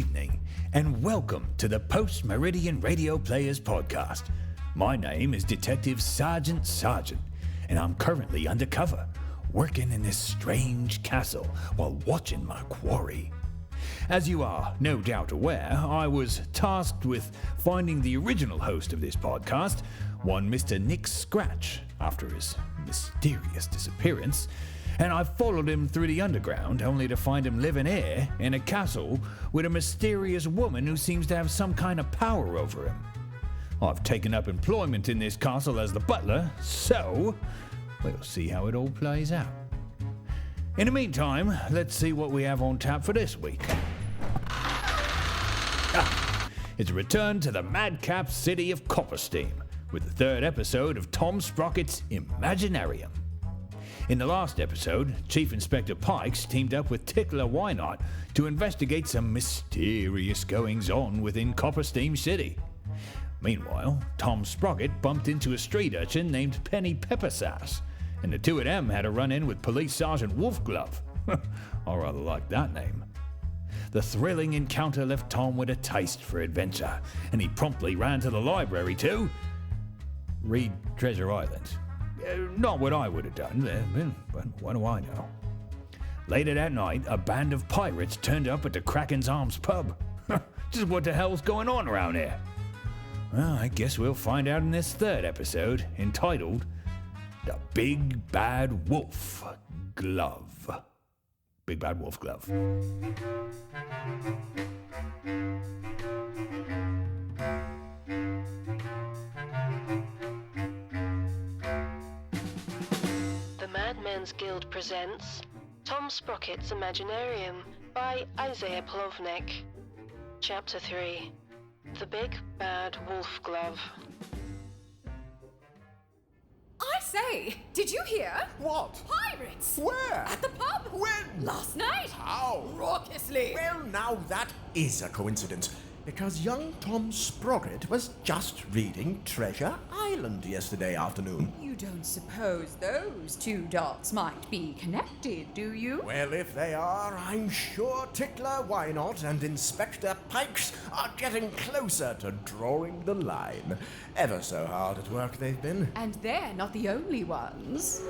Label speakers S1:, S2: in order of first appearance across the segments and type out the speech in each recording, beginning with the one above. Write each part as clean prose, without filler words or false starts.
S1: evening, and welcome to the Post-Meridian Radio Players podcast. My name is Detective Sergeant Sargent, and I'm currently undercover, working in this strange castle while watching my quarry. As you are no doubt aware, I was tasked with finding the original host of this podcast, one Mr. Nick Scratch, after his mysterious disappearance, and I followed him through the underground only to find him living here in a castle with a mysterious woman who seems to have some kind of power over him. I've taken up employment in this castle as the butler, so we'll see how it all plays out. In the meantime, let's see what we have on tap for this week. It's a return to the madcap city of Coppersteam, with the third episode of Tom Sprocket's Imaginarium. In the last episode, Chief Inspector Pikes teamed up with Tickler Wynot to investigate some mysterious goings-on within Coppersteam City. Meanwhile, Tom Sprocket bumped into a street urchin named Penny Peppersass, and the two of them had a run-in with Police Sergeant Wolfglove. I rather like that name. The thrilling encounter left Tom with a taste for adventure, and he promptly ran to the library to read Treasure Island. Not what I would have done, but what do I know? Later that night, a band of pirates turned up at the Kraken's Arms pub. Just what the hell's going on around here? Well, I guess we'll find out in this third episode, entitled The Big Bad Wolf Glove. Big Bad Wolf Glove.
S2: Madmen's Guild presents Tom Sprocket's Imaginarium by Isaiah Plovnick. Chapter 3. The Big Bad Wolf Glove.
S3: I say, did you hear?
S4: What?
S3: Pirates!
S4: Where?
S3: At the pub!
S4: When?
S3: Last night!
S4: How?
S3: Raucously!
S4: Well, now that is a coincidence, because young Tom Sprocket was just reading Treasure Island yesterday afternoon.
S3: You don't suppose those two dots might be connected, do you?
S4: Well, if they are, I'm sure Tickler Wynot and Inspector Pikes are getting closer to drawing the line. Ever so hard at work they've been.
S3: And they're not the only ones.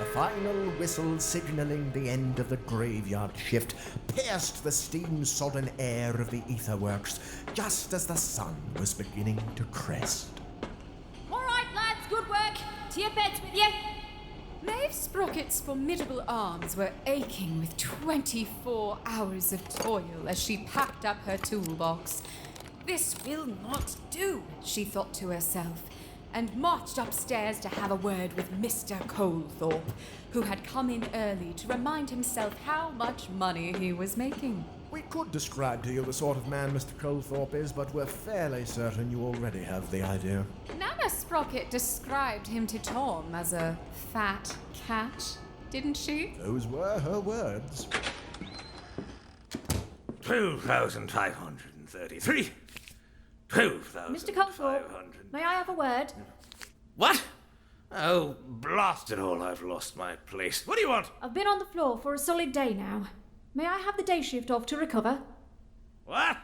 S4: A final whistle signalling the end of the graveyard shift pierced the steam-sodden air of the etherworks just as the sun was beginning to crest.
S5: All right, lads, good work. To your beds with you.
S3: Maeve Sprocket's formidable arms were aching with 24 hours of toil as she packed up her toolbox. This will not do, she thought to herself, and marched upstairs to have a word with Mr. Colethorpe, who had come in early to remind himself how much money he was making.
S4: We could describe to you the sort of man Mr. Colethorpe is, but we're fairly certain you already have the idea.
S3: Nana Sprocket described him to Tom as a fat cat, didn't she?
S4: Those were her words.
S6: 2,533. 2,500.
S5: Mr. Colethorpe, may I have a word?
S6: What? Oh, blast it all, I've lost my place. What do you want?
S5: I've been on the floor for a solid day now. May I have the day shift off to recover?
S6: What?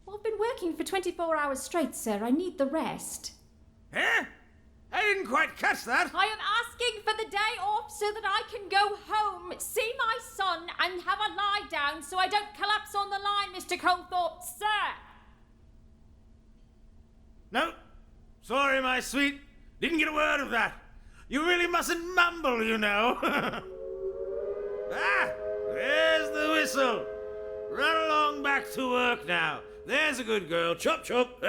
S5: Well, I've been working for 24 hours straight, sir. I need the rest.
S6: Huh? I didn't quite catch that.
S5: I am asking for the day off so that I can go home, see my son, and have a lie down so I don't collapse on the line, Mr. Colethorpe, sir.
S6: No. Sorry, my sweet. Didn't get a word of that. You really mustn't mumble, you know. There's the whistle. Run along back to work now. There's a good girl. Chop, chop.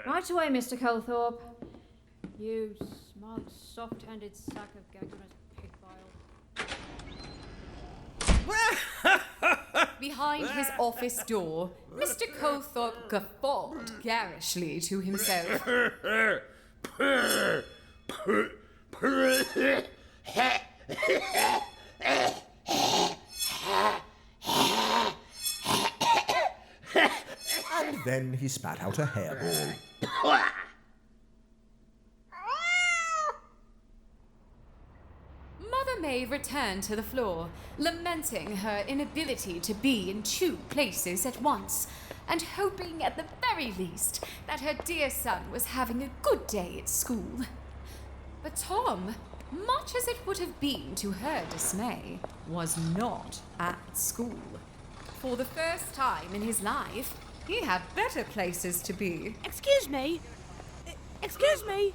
S5: Right away, Mr. Colethorpe. You smug, soft-handed sack of gangrenous pig bile.
S3: Behind his office door, Mr. Colethorpe guffawed garishly to himself.
S4: And then he spat out a hairball.
S3: Mother May returned to the floor, lamenting her inability to be in 2 places at once, and hoping at the very least that her dear son was having a good day at school. But Tom, much as it would have been to her dismay, was not at school. For the first time in his life, he had better places to be.
S7: Excuse me? Excuse me?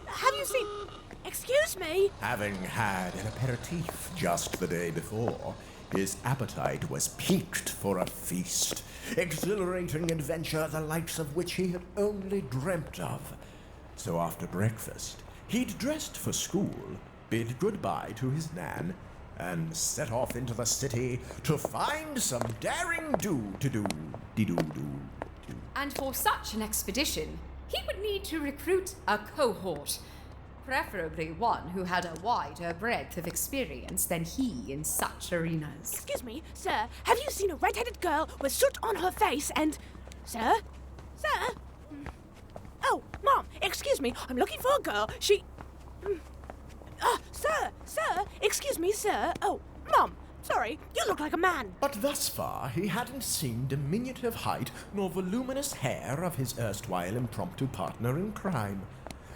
S7: Have you seen... Excuse me?
S4: Having had an aperitif just the day before, his appetite was piqued for a feast. Exhilarating adventure, the likes of which he had only dreamt of. So after breakfast, he'd dressed for school, bid goodbye to his nan, and set off into the city to find some daring do-to-do-de-do-do-do.
S3: And for such an expedition, he would need to recruit a cohort, preferably one who had a wider breadth of experience than he in such arenas.
S7: Excuse me, sir, have you seen a red-headed girl with soot on her face and... Sir? Sir? Oh, Mom, excuse me, I'm looking for a girl. She... Sir, excuse me, sir. Oh, Mom, sorry, you look like a man.
S4: But thus far, he hadn't seen diminutive height nor voluminous hair of his erstwhile impromptu partner in crime.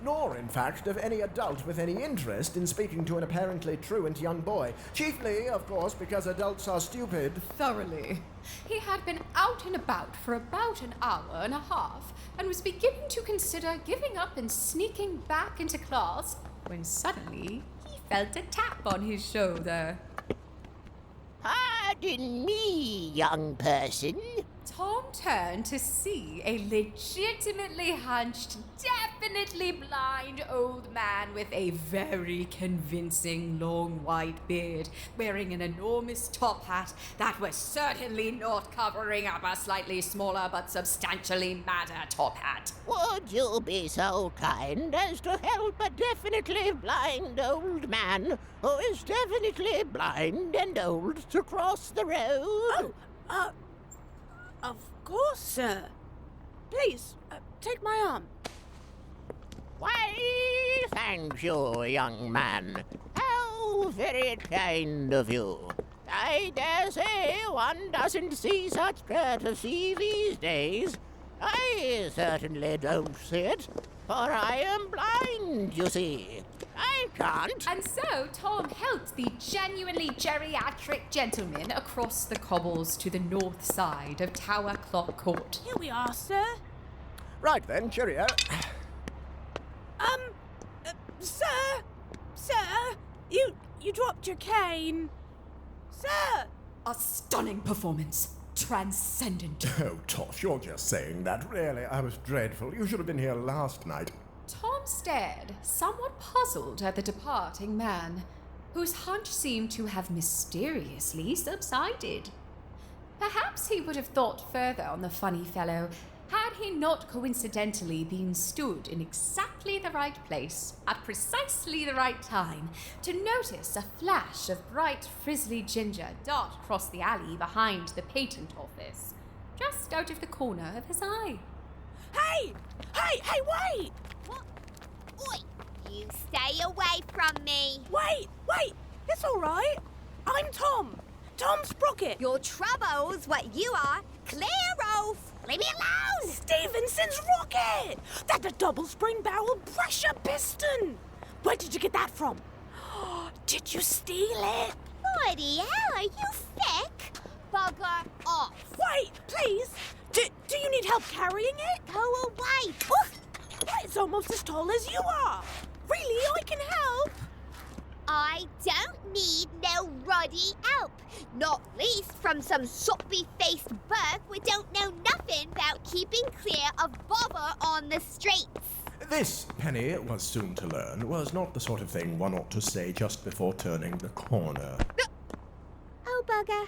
S4: Nor, in fact, of any adult with any interest in speaking to an apparently truant young boy. Chiefly, of course, because adults are stupid.
S3: Thoroughly. He had been out and about for about an hour and a half, and was beginning to consider giving up and sneaking back into class, when suddenly he felt a tap on his shoulder.
S8: Pardon me, young person.
S3: Tom turned to see a legitimately hunched, definitely blind old man with a very convincing long white beard, wearing an enormous top hat that was certainly not covering up a slightly smaller but substantially madder top hat.
S8: Would you be so kind as to help a definitely blind old man who is definitely blind and old to cross the road?
S7: Of course, sir. Please, take my arm.
S8: Why, thank you, young man. How very kind of you. I dare say one doesn't see such courtesy these days. I certainly don't see it, for I am blind, you see. I can't.
S3: And so Tom helped the genuinely geriatric gentleman across the cobbles to the north side of Tower Clock Court.
S7: Here we are, sir.
S4: Right then, cheerio.
S7: Sir, you dropped your cane. Sir!
S3: A stunning performance. Transcendent.
S4: Oh, Tosh, you're just saying that. Really, I was dreadful. You should have been here last night.
S3: Tom stared, somewhat puzzled at the departing man, whose hunch seemed to have mysteriously subsided. Perhaps he would have thought further on the funny fellow had he not coincidentally been stood in exactly the right place at precisely the right time to notice a flash of bright frizzly ginger dart across the alley behind the patent office, just out of the corner of his eye.
S7: Hey, wait!
S9: What? Oi! You stay away from me!
S7: Wait! It's all right. I'm Tom Sprocket.
S9: Your trouble's what you are. Clear off! Leave me alone!
S7: Stevenson's rocket! That's a double spring barrel pressure piston! Where did you get that from? Did you steal it?
S9: Bloody hell, are you thick? Bugger off!
S7: Wait, please! Do you need help carrying it?
S9: Go away!
S7: Oof. It's almost as tall as you are! Really, I can help!
S9: I don't need no ruddy help. Not least from some soppy-faced bug who don't know nothing about keeping clear of bother on the streets.
S4: This, Penny was soon to learn, was not the sort of thing one ought to say just before turning the corner.
S9: Oh, bugger.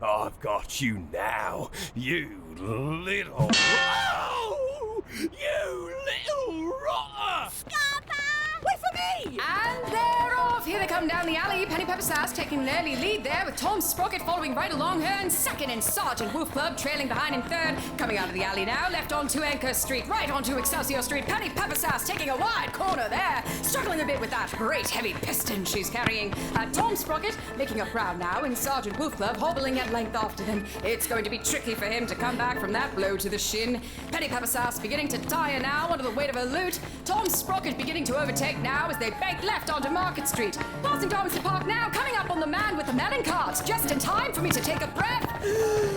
S10: I've got you now, you little... Whoa! You little rotter!
S9: Scupper!
S7: Wait for me!
S3: And they're off! Here they come come down the alley, Penny Pepper Sass taking an early lead there with Tom Sprocket following right along her in second and Sergeant Wolf Club trailing behind in third. Coming out of the alley now, left onto Anchor Street, right onto Excelsior Street. Penny Pepper Sass taking a wide corner there, struggling a bit with that great heavy piston she's carrying. Tom Sprocket making up ground now and Sergeant Wolf Club hobbling at length after them. It's going to be tricky for him to come back from that blow to the shin. Penny Pepper Sass beginning to tire now under the weight of her loot. Tom Sprocket beginning to overtake now as they bank left onto Market Street. Passing Darwinson Park now, coming up on the man with the melon carts, just in time for me to take a breath.
S8: You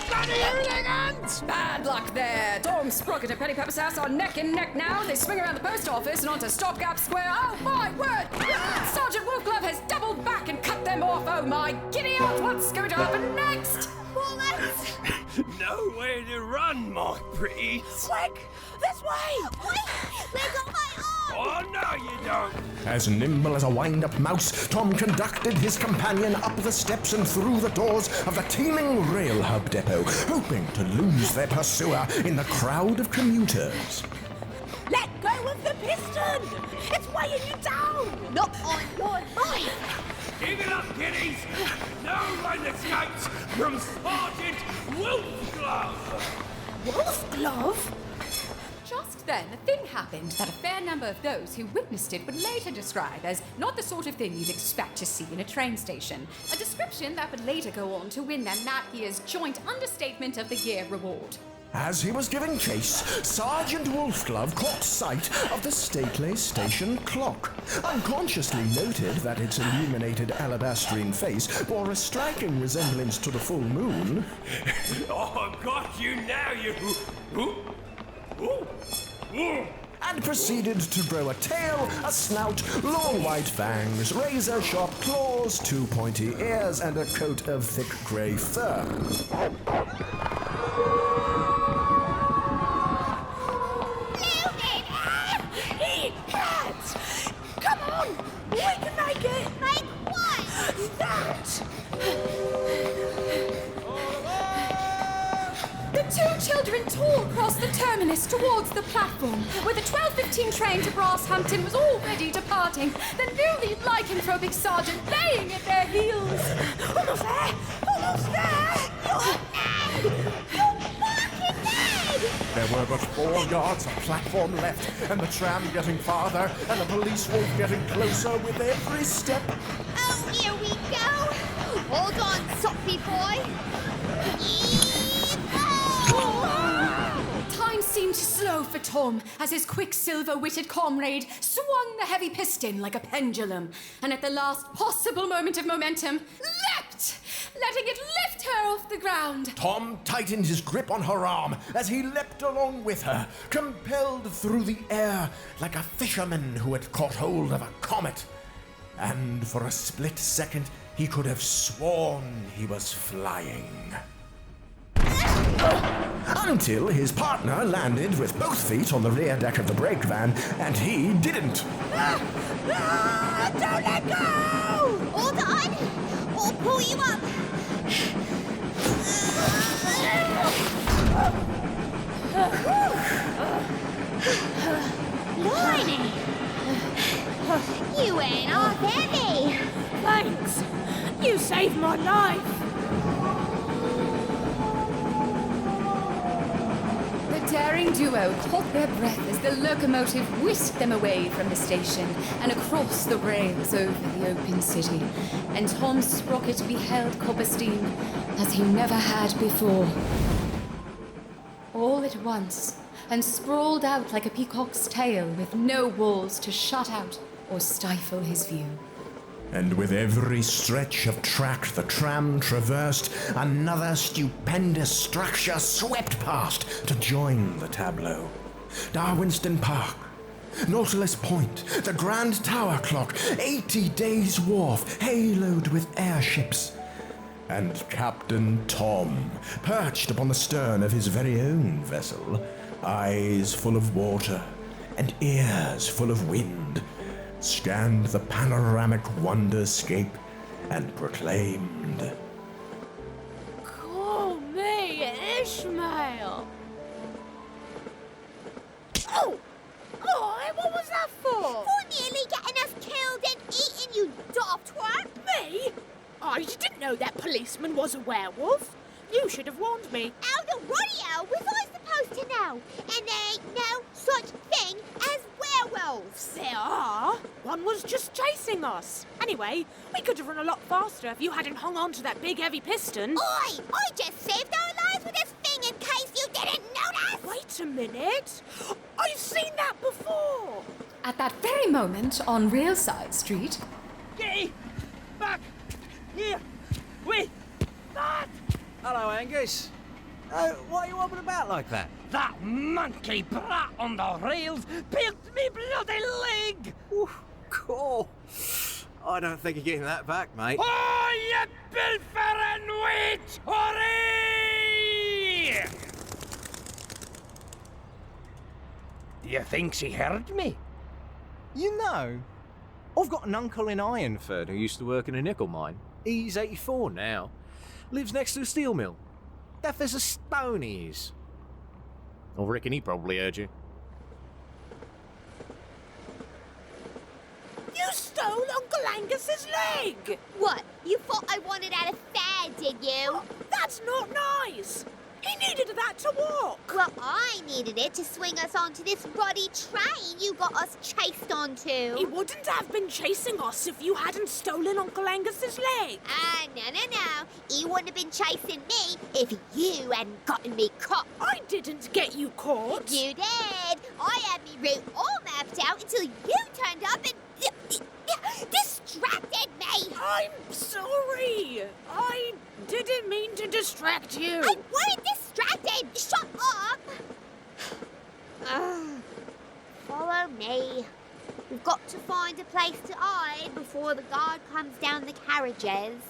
S8: bloody hooligans!
S3: Bad luck there. Tom Sprocket and Penny Pepper Sass are neck and neck now. They swing around the post office and onto Stopgap Square. Oh my word! Sergeant Wolfglove has doubled back and cut them off. Oh my giddy up! What's going to happen next?
S9: Bullets!
S10: No way to run, my pretty.
S7: Quick! This way!
S9: Wait! Let go my arm!
S10: Oh, no, you don't.
S4: As nimble as a wind-up mouse, Tom conducted his companion up the steps and through the doors of the teeming rail hub depot, hoping to lose their pursuer in the crowd of commuters.
S7: Let go of the piston! It's weighing you down!
S9: Not on your life!
S10: Give it up, kiddies. No one escapes from Sergeant Wolfglove.
S7: Wolfglove?
S3: Just then, a thing happened that a fair number of those who witnessed it would later describe as not the sort of thing you'd expect to see in a train station. A description that would later go on to win them that year's joint Understatement of the Year award.
S4: As he was giving chase, Sergeant Wolfglove caught sight of the stately station clock. Unconsciously noted that its illuminated alabastrine face bore a striking resemblance to the full moon.
S10: Oh, I've got you now, you...
S4: And proceeded to grow a tail, a snout, long white fangs, razor-sharp claws, two pointy ears, and a coat of thick grey fur.
S7: Eat cats! Come on! We can make it!
S9: Like what?
S7: That!
S3: The two children tore across the terminus towards the platform, where the 12:15 train to Brasshampton was already departing, the newly lycanthropic sergeant laying at their heels.
S7: Almost there! Almost there!
S4: There were but 4 yards of platform left, and the tram getting farther, and the police wolf getting closer with every step.
S9: Oh, here we go! Hold on, soppy boy!
S3: Time seemed slow for Tom as his quicksilver-witted comrade swung the heavy piston like a pendulum, and at the last possible moment of momentum, leapt, letting it lift her off the ground.
S4: Tom tightened his grip on her arm as he leapt along with her, compelled through the air like a fisherman who had caught hold of a comet. And for a split second, he could have sworn he was flying. Until his partner landed with both feet on the rear deck of the brake van, and he didn't.
S7: Don't let go!
S9: Hold on! I'll pull you up! Blimey! You ain't all heavy!
S7: Thanks! You saved my life!
S3: The daring duo caught their breath as the locomotive whisked them away from the station and across the rails over the open city, and Tom Sprocket beheld Copperstein as he never had before. All at once, and sprawled out like a peacock's tail with no walls to shut out or stifle his view.
S4: And with every stretch of track the tram traversed, another stupendous structure swept past to join the tableau. Darwinston Park, Nautilus Point, the Grand Tower Clock, 80 Days Wharf, haloed with airships. And Captain Tom, perched upon the stern of his very own vessel, eyes full of water and ears full of wind, scanned the panoramic wonderscape and proclaimed,
S7: Call me Ishmael! Oh! Oh, what was that for?
S9: For nearly getting us killed you daft twat!
S7: Me? I didn't know that policeman was a werewolf. You should have warned me.
S9: How the rodeo was I supposed to know? And there ain't no such thing as werewolves.
S7: There are. One was just chasing us. Anyway, we could have run a lot faster if you hadn't hung on to that big heavy piston.
S9: Oi! I just saved our lives with this thing in case you didn't notice!
S7: Wait a minute. I've seen that before.
S3: At that very moment on Railside Street,
S10: Kitty! Back! Here! Wait! That!
S11: Hello, Angus. What are you wobbling about like that?
S10: That monkey brat on the rails peeled me bloody leg!
S11: Oof, cool. I don't think you're getting that back, mate.
S10: Oh, you pilfering witch! Hurry! Do you think she heard me?
S11: You know, I've got an uncle in Ironford who used to work in a nickel mine. He's 84 now. Lives next to a steel mill. Deaf as a stone he is. I reckon he probably heard you.
S7: You stole Uncle Angus's leg.
S9: What? You thought I wanted at a fair, did you?
S7: That's not nice. He needed that to walk.
S9: Well, I needed it to swing us onto this ruddy train you got us chased onto.
S7: He wouldn't have been chasing us if you hadn't stolen Uncle Angus's leg.
S9: No. He wouldn't have been chasing me if you hadn't gotten me caught.
S7: I didn't get you caught.
S9: You did. I had me route all mapped out until you turned up and distracted me.
S7: I'm sorry. I didn't mean to distract you.
S9: I wasn't distracted. Shut up. Follow me. We've got to find a place to hide before the guard comes down the carriages.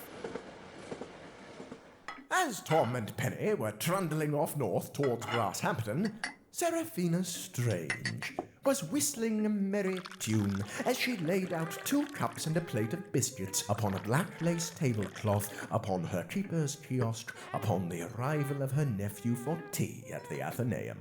S4: As Tom and Penny were trundling off north towards Grasshampton, Seraphina Strange was whistling a merry tune as she laid out 2 cups and a plate of biscuits upon a black lace tablecloth upon her keeper's kiosk upon the arrival of her nephew for tea at the Athenaeum.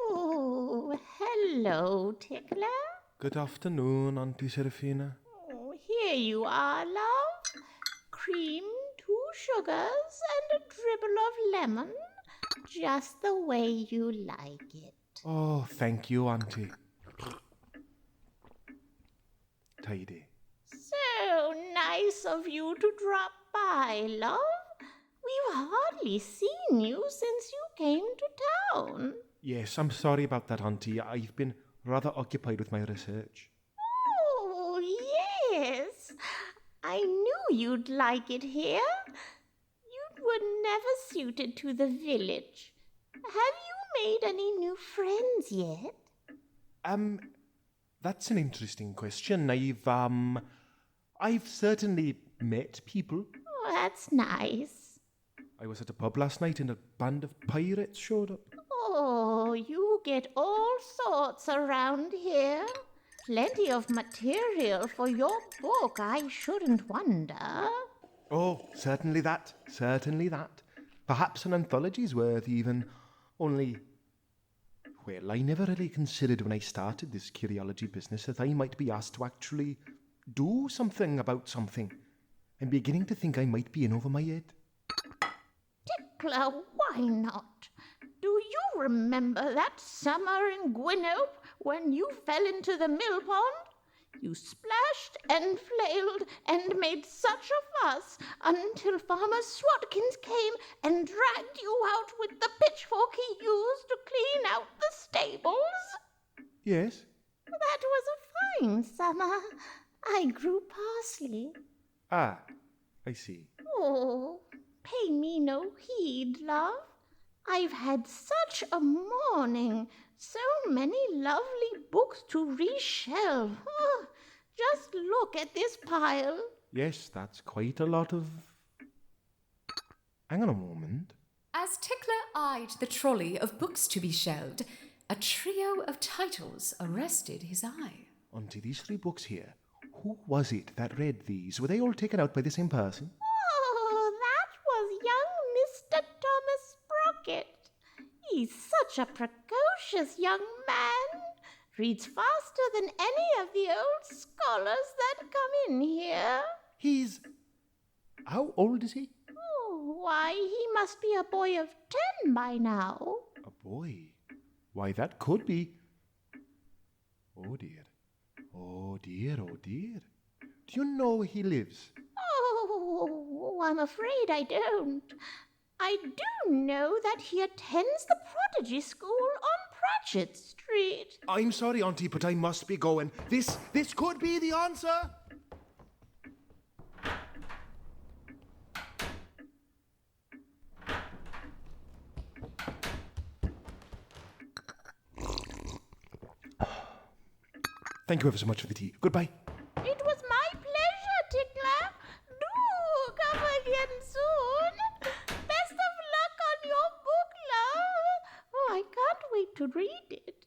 S12: Oh, hello, Tickler.
S13: Good afternoon, Auntie Seraphina.
S12: Oh, here you are, love. Cream, 2 sugars, and a dribble of lemon. Just the way you like it.
S13: Oh, thank you, Auntie. Tidy.
S12: So nice of you to drop by, love. We've hardly seen you since you came to town.
S13: Yes, I'm sorry about that, Auntie. I've been rather occupied with my research.
S12: Oh, yes. I knew you'd like it here. You were never suited to the village. Have you made any new friends yet?
S13: That's an interesting question. I've certainly met people.
S12: Oh, that's nice.
S13: I was at a pub last night and a band of pirates showed up.
S12: Oh, you get all sorts around here. Plenty of material for your book, I shouldn't wonder.
S13: Oh, certainly that. Perhaps an anthology's worth even. Only, well, I never really considered when I started this curiology business that I might be asked to actually do something about something. I'm beginning to think I might be in over my head.
S12: Tickler, why not? Do you remember that summer in Gwynnope when you fell into the mill pond? You splashed and flailed and made such a fuss until Farmer Swatkins came and dragged you out with the pitchfork he used to clean out the stables.
S13: Yes?
S12: That was a fine summer. I grew parsley.
S13: Ah, I see.
S12: Oh, pay me no heed, love. I've had such a morning, so many lovely books to reshelve. Oh, just look at this pile.
S13: Yes, that's quite a lot of... Hang on a moment.
S3: as Tickler eyed the trolley of books to be shelved, a trio of titles arrested his eye.
S13: Auntie, these 3 books here, who was it that read these? Were they all taken out by the same person?
S12: Oh, that was young Mr. Thomas Sprocket. He's such a precocious young man. Reads faster than any of the old scholars that come in here.
S13: He's... How old is he?
S12: Oh, why, he must be a boy of 10 by now.
S13: A boy? Why, that could be... Oh dear. Oh dear, oh dear. Do you know where he lives?
S12: Oh, I'm afraid I don't. I do know that he attends the prodigy school on Pratchett Street.
S13: I'm sorry, Auntie, but I must be going. This could be the answer. Thank you ever so much for the tea. Goodbye.
S12: It was my pleasure, Tickler. Do come again soon. Best of luck on your book, love. Oh, I can't wait to read it.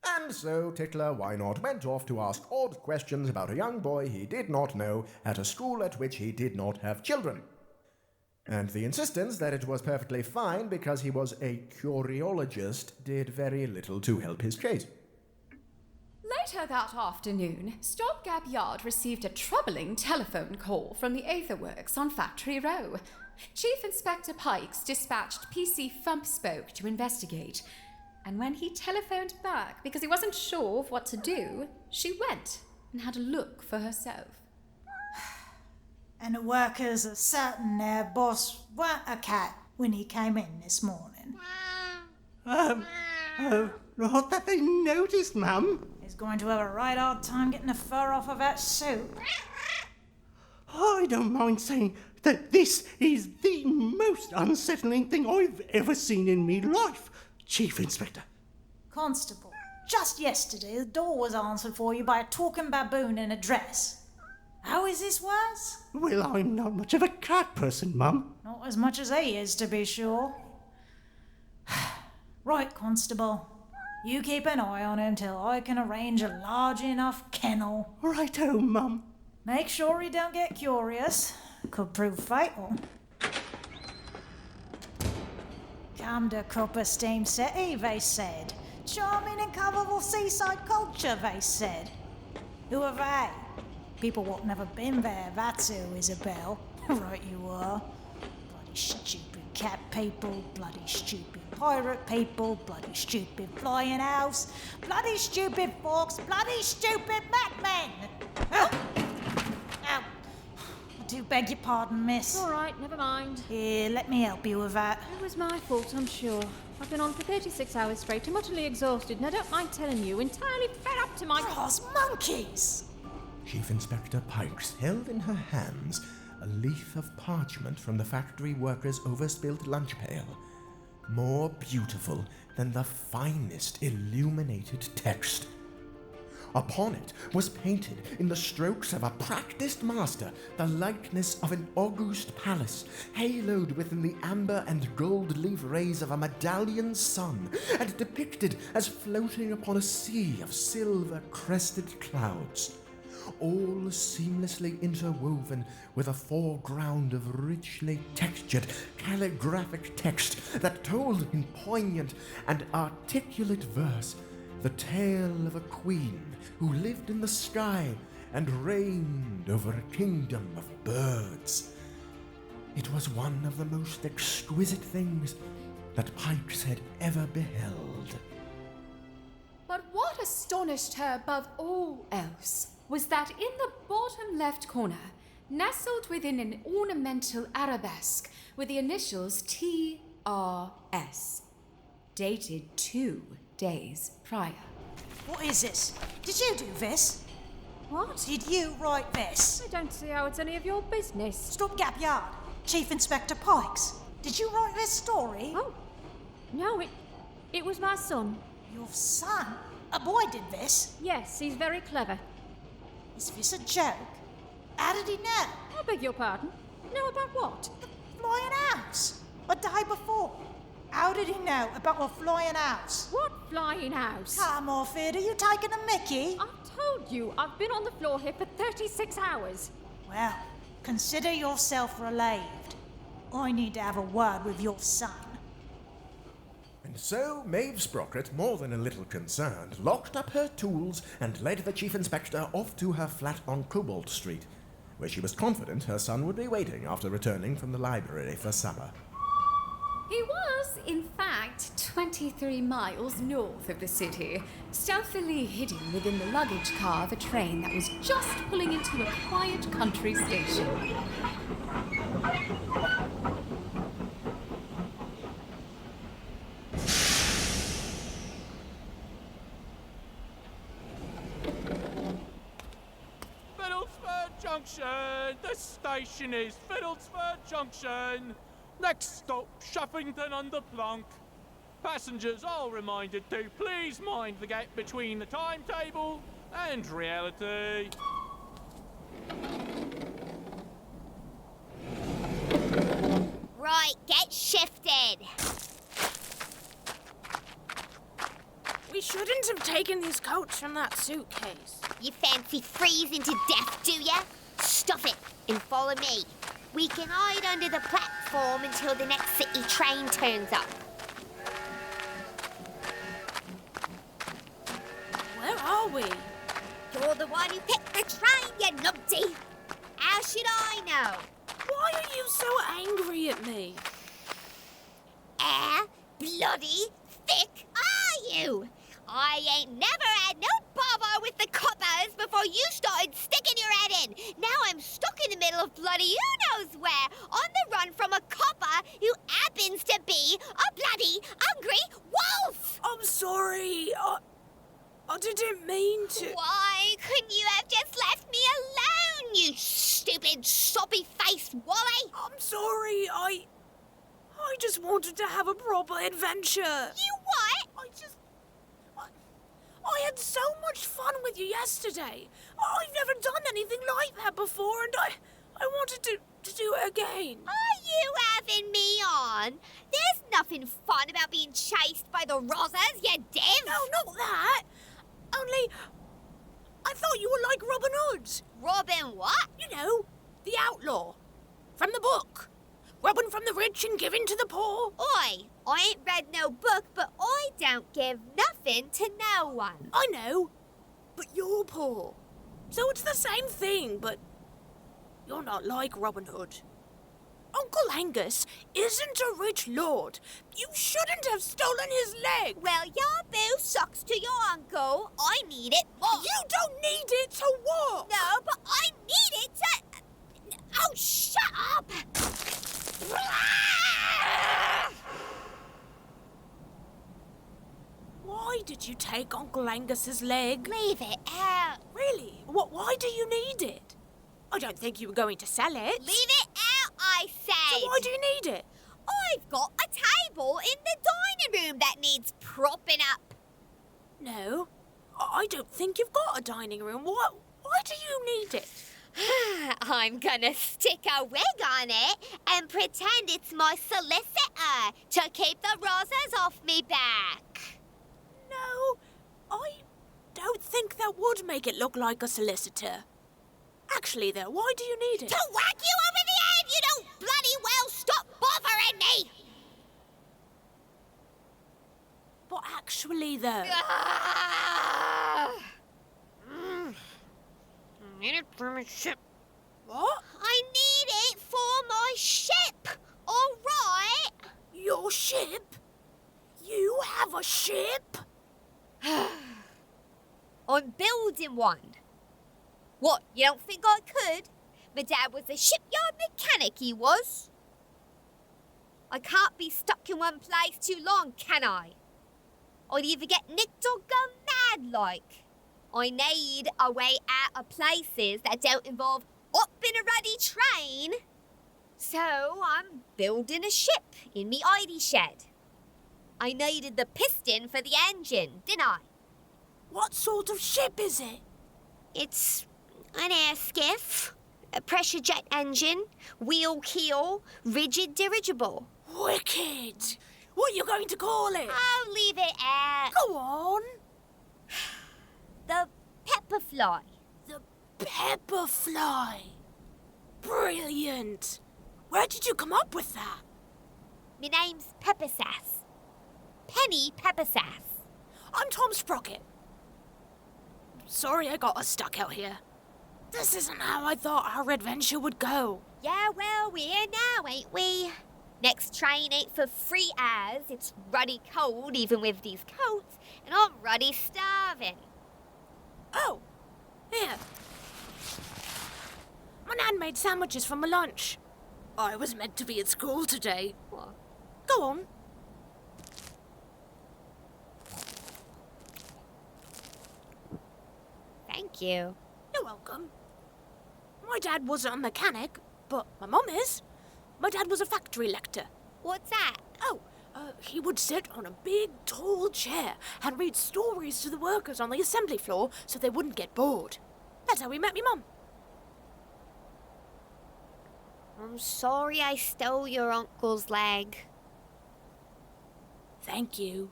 S4: And so Tickler Why Not went off to ask odd questions about a young boy he did not know at a school at which he did not have children. And the insistence that it was perfectly fine because he was a curiologist did very little to help his case.
S3: Later that afternoon, Stopgap Yard received a troubling telephone call from the Aetherworks on Factory Row. Chief Inspector Pikes dispatched PC Thumpspoke to investigate, and when he telephoned back because he wasn't sure of what to do, she went and had a look for herself.
S14: And the workers are certain their boss weren't a cat when he came in this morning.
S6: Not that they noticed, Mum.
S14: He's going to have a right hard time getting the fur off of that suit.
S6: I don't mind saying that this is the most unsettling thing I've ever seen in me life, Chief Inspector.
S14: Constable, just yesterday the door was answered for you by a talking baboon in a dress. How is this worse?
S6: Well, I'm not much of a cat person, Mum.
S14: Not as much as he is, to be sure. Right, Constable. You keep an eye on him till I can arrange a large enough kennel.
S6: Righto, Mum.
S14: Make sure he don't get curious. Could prove fatal. Come to Copper Steam City, they said. Charming and colourful seaside culture, they said. Who are they? People what never been there, that's who, Isabel. Right you are. Bloody stupid cat people, bloody stupid pirate people, bloody stupid flying house, bloody stupid forks, bloody stupid madmen! Ow! Ow! I do beg your pardon, miss.
S5: All right, never mind.
S14: Here, let me help you with that.
S5: It was my fault, I'm sure. I've been on for 36 hours straight. I'm utterly exhausted, and I don't mind telling you, entirely fed up to my...
S14: Cross monkeys!
S4: Chief Inspector Pikes held in her hands a leaf of parchment from the factory workers' overspilled lunch pail, more beautiful than the finest illuminated text. Upon it was painted in the strokes of a practiced master the likeness of an august palace, haloed within the amber and gold leaf rays of a medallion sun, and depicted as floating upon a sea of silver-crested clouds, all seamlessly interwoven with a foreground of richly textured calligraphic text that told in poignant and articulate verse the tale of a queen who lived in the sky and reigned over a kingdom of birds. It was one of the most exquisite things that Pikes had ever beheld.
S3: But what astonished her above all else was that in the bottom left corner, nestled within an ornamental arabesque with the initials T.R.S., dated 2 days prior.
S14: What is this? Did you do this?
S5: What?
S14: Did you write this?
S5: I don't see how it's any of your business.
S14: Stopgap Yard, Chief Inspector Pikes. Did you write this story?
S5: Oh, no, it was my son.
S14: Your son? A boy did this?
S5: Yes, he's very clever.
S14: Is this a joke? How did he know?
S5: I beg your pardon? Know about what?
S14: The flying house. A day before. How did he know about a flying house?
S5: What flying house?
S14: Come off it, are you taking a mickey?
S5: I've told you, I've been on the floor here for 36 hours.
S14: Well, consider yourself relieved. I need to have a word with your son.
S4: And so Maeve Sprocket, more than a little concerned, locked up her tools and led the Chief Inspector off to her flat on Cobalt Street, where she was confident her son would be waiting after returning from the library for supper.
S3: He was, in fact, 23 miles north of the city, stealthily hidden within the luggage car of a train that was just pulling into a quiet country station.
S10: Junction! The station is Fiddlesford Junction! Next stop, Shuffington-under-Plonk. Passengers are reminded to please mind the gap between the timetable and reality.
S9: Right, get shifted.
S7: We shouldn't have taken these coats from that suitcase.
S9: You fancy freezing to death, do ya? Stuff it and follow me. We can hide under the platform until the next city train turns up.
S7: Where are we?
S9: You're the one who picked the train, you numpty. How should I know?
S7: Why are you so angry at me?
S9: How bloody thick are you? I ain't never had no bother with the coppers before you started sticking your head in. Now I'm stuck in the middle of bloody who knows where, on the run from a copper who happens to be a bloody hungry wolf.
S7: I'm sorry. I didn't mean to.
S9: Why couldn't you have just left me alone, you stupid soppy-faced wally?
S7: I'm sorry. I just wanted to have a proper adventure.
S9: You what?
S7: I had so much fun with you yesterday. I've never done anything like that before, and I wanted to do it again.
S9: Are you having me on? There's nothing fun about being chased by the Rozzers, you div.
S7: No, not that. Only, I thought you were like Robin Hood.
S9: Robin what?
S7: You know, the outlaw. From the book. Robbing from the rich and giving to the poor.
S9: Oi, I ain't read no book, but I don't give nothing to no one.
S7: I know, but you're poor. So it's the same thing, but you're not like Robin Hood. Uncle Angus isn't a rich lord. You shouldn't have stolen his leg.
S9: Well, your boo sucks to your uncle. I need it more.
S7: You don't need it to walk.
S9: No, but I need it to... Oh, shut up!
S7: Why did you take Uncle Angus's leg?
S9: Leave it out.
S7: Really? Why do you need it? I don't think you were going to sell it.
S9: Leave it out, I said.
S7: So why do you need it?
S9: I've got a table in the dining room that needs propping up.
S7: No, I don't think you've got a dining room. Why do you need it?
S9: I'm gonna stick a wig on it and pretend it's my solicitor to keep the Rozzers off me back.
S7: No, I don't think that would make it look like a solicitor. Actually, though, why do you need it?
S9: To whack you over the head, you don't bloody well stop bothering me!
S7: But actually, though...
S9: I need it for my ship.
S7: What?
S9: I need it for my ship, all right?
S7: Your ship? You have a ship?
S9: I'm building one. What, you don't think I could? My dad was a shipyard mechanic, he was. I can't be stuck in one place too long, can I? I'd either get nicked or go mad like. I need a way out of places that don't involve up in a ruddy train. So I'm building a ship in me ID shed. I needed the piston for the engine, didn't I?
S7: What sort of ship is it?
S9: It's an air skiff, a pressure jet engine, wheel keel, rigid dirigible.
S7: Wicked! What are you going to call it?
S9: I'll leave it out.
S7: Go on.
S9: The Pepperfly.
S7: The Pepperfly. Brilliant. Where did you come up with that?
S9: My name's Peppersass. Penny Peppersass.
S7: I'm Tom Sprocket. Sorry I got us stuck out here. This isn't how I thought our adventure would go.
S9: Yeah, well, we're here now, ain't we? Next train ain't for 3 hours. It's ruddy cold, even with these coats, and I'm ruddy starving.
S7: Oh, here. My nan made sandwiches for my lunch. I was meant to be at school today.
S9: What?
S7: Go on.
S9: Thank you.
S7: You're welcome. My dad wasn't a mechanic, but my mum is. My dad was a factory lector.
S9: What's that?
S7: Oh, he would sit on a big, tall chair and read stories to the workers on the assembly floor so they wouldn't get bored. That's how we met me mum.
S9: I'm sorry I stole your uncle's leg.
S7: Thank you.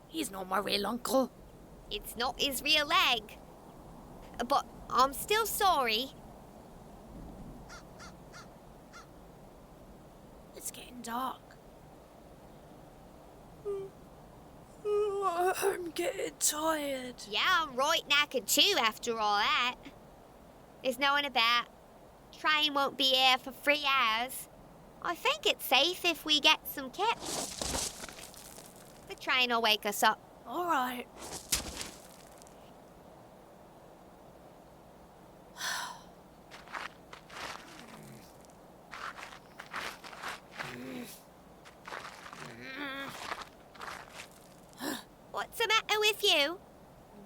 S7: He's not my real uncle.
S9: It's not his real leg. But I'm still sorry.
S7: It's getting dark. I'm getting tired.
S9: Yeah, I'm right knackered too after all that. There's no one about. Train won't be here for 3 hours. I think it's safe if we get some kip. The train will wake us up.
S7: All right.
S9: What's the matter with you?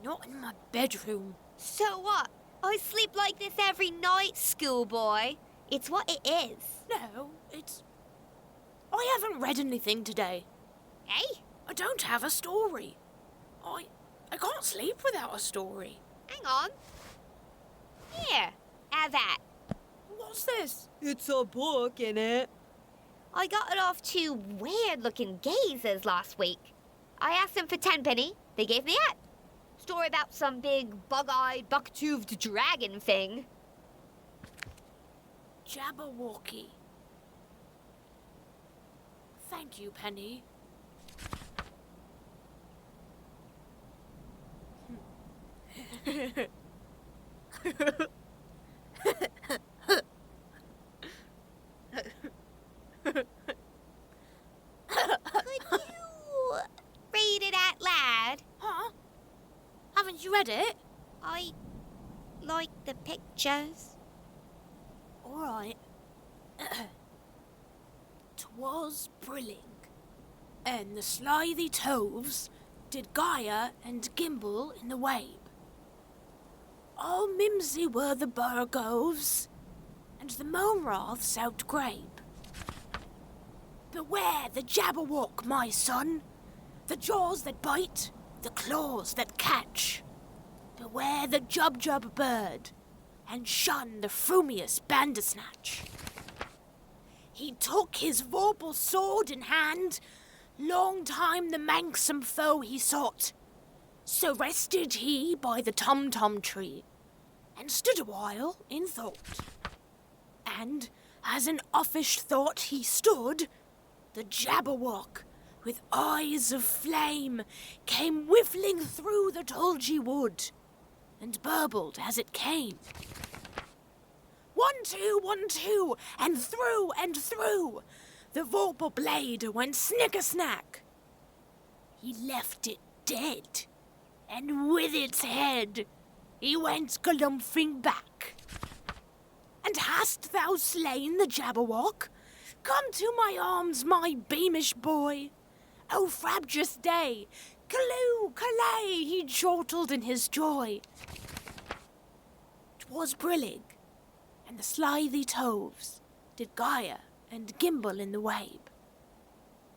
S7: Not in my bedroom.
S9: So what? I sleep like this every night, schoolboy. It's what it is.
S7: No, it's... I haven't read anything today.
S9: Eh?
S7: I don't have a story. I can't sleep without a story.
S9: Hang on. Here, have that.
S7: What's this?
S15: It's a book, innit?
S9: I got it off 2 weird-looking gazers last week. I asked them for 10 penny. They gave me that. Story about some big, bug-eyed, buck-toothed dragon thing.
S7: Jabberwocky. Thank you, Penny.
S9: Could you read it out loud?
S7: Huh? Haven't you read it?
S9: I like the pictures.
S7: All right. 'Twas brilling, and the slithy toves did gyre and gimble in the wabe. All mimsy were the burgoves, and the moanraths outgrabe. Beware the jabberwock, my son, the jaws that bite, the claws that catch. Beware the jub-jub bird, and shun the frumious bandersnatch. He took his vorpal sword in hand, long time the manxome foe he sought. So rested he by the tum-tum tree, and stood a while in thought. And, as an offish thought he stood, the jabberwock, with eyes of flame, came whiffling through the tulgey wood, and burbled as it came. 1, 2, 1, 2, and through, the vorpal blade went snicker-snack. He left it dead, and with its head he went galumphing back. And hast thou slain the jabberwock? Come to my arms, my beamish boy. O frabjous day, callooh, callay, he chortled in his joy. 'Twas brillig, and the slithy toves did gyre and gimble in the wabe.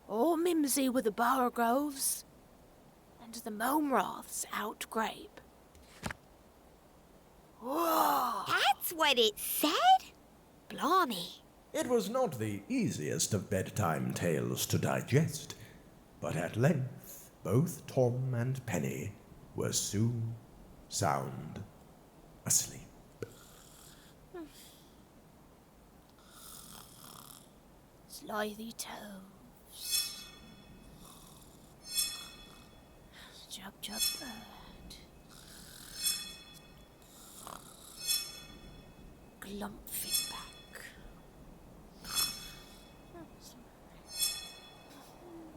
S7: All mimsy were the bowergroves, and the moanraths outgrabe. Whoa!
S9: That's what it said? Blimey.
S4: It was not the easiest of bedtime tales to digest, but at length both Tom and Penny were soon sound asleep.
S7: Slithy toves. chub chub bird. Glump feedback.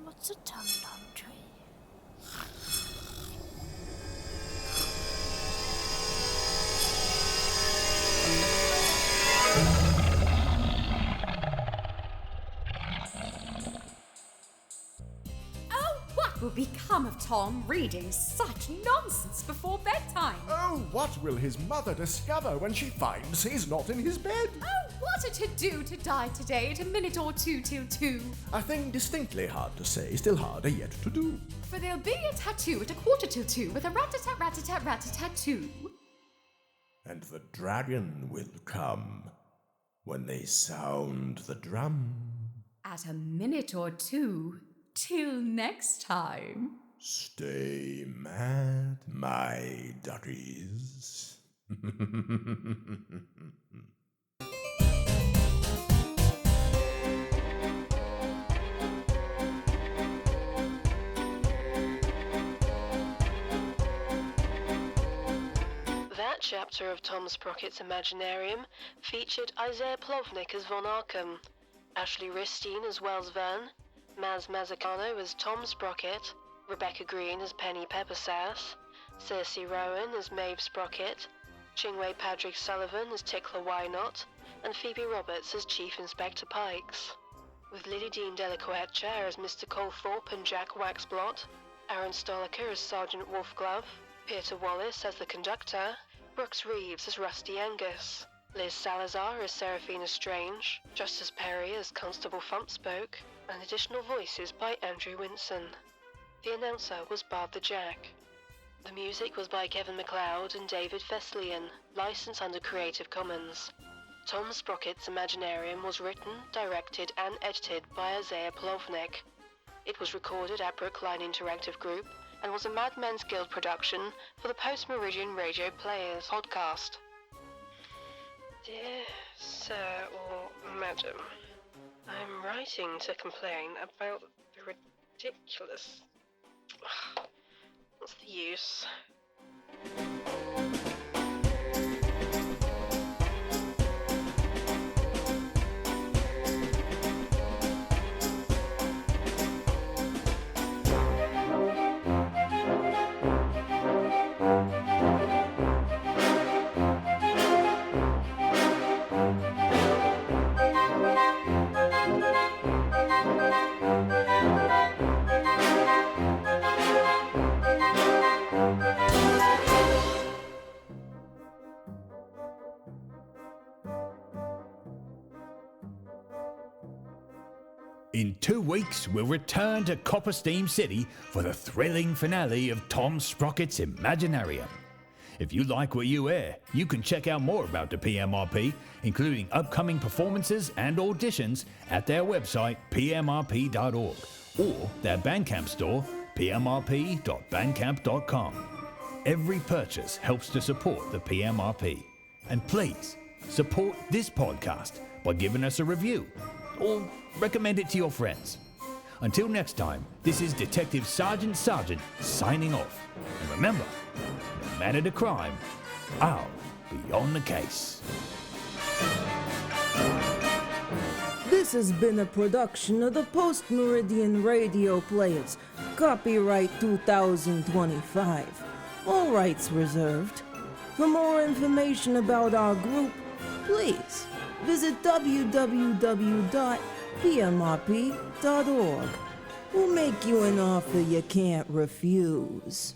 S7: What's a tum-tum tree?
S3: What will become of Tom reading such nonsense before bedtime?
S4: Oh, what will his mother discover when she finds he's not in his bed?
S3: Oh, what a to-do to die today at a minute or two till 2.
S4: A thing distinctly hard to say, still harder yet to do.
S3: For there'll be a tattoo at 1:45 with a rat-a-tat-rat-a-tat-rat-a-tattoo.
S4: And the dragon will come when they sound the drum.
S3: At a minute or 2 till next time.
S4: Stay mad, my duckies.
S2: That chapter of Tom Sprocket's Imaginarium featured Isaiah Plovnick as Von Arkham, Ashley Ristine as Wells Verne, Maz Mazzacano as Tom Sprocket, Rebecca Green as Penny Peppersass, Cersei Rowan as Maeve Sprocket, Chingway Patrick Sullivan as Tickler Wynot, and Phoebe Roberts as Chief Inspector Pikes. With Lily Dean Delaquercia as Mr. Colthorpe and Jack Waxblot, Aaron Stoliker as Sergeant Wolfglove, Peter Wallace as the Conductor, Brooks Reeves as Rusty Angus, Liz Salazar as Seraphina Strange, Justice Perry as Constable Thumpspoke, and additional voices by Andrew Winson. The announcer was Bard the Jack. The music was by Kevin MacLeod and David Feslian, licensed under Creative Commons. Tom Sprocket's Imaginarium was written, directed, and edited by Isaiah Plovnick. It was recorded at Brookline Interactive Group and was a Mad Men's Guild production for the Post Meridian Radio Players podcast. Dear Sir or Madam, I'm writing to complain about the ridiculous... What's the use?
S1: In 2 weeks, we'll return to Copper Steam City for the thrilling finale of Tom Sprocket's Imaginarium. If you like what you hear, you can check out more about the PMRP, including upcoming performances and auditions, at their website pmrp.org or their Bandcamp store pmrp.bandcamp.com. Every purchase helps to support the PMRP. And please, support this podcast by giving us a review or recommend it to your friends. Until next time, this is Detective Sergeant signing off. And remember, no matter the crime, I'll be on the case.
S16: This has been a production of the Post Meridian Radio Players. Copyright 2025. All rights reserved. For more information about our group, please visit www.pmrp.org. We'll make you an offer you can't refuse.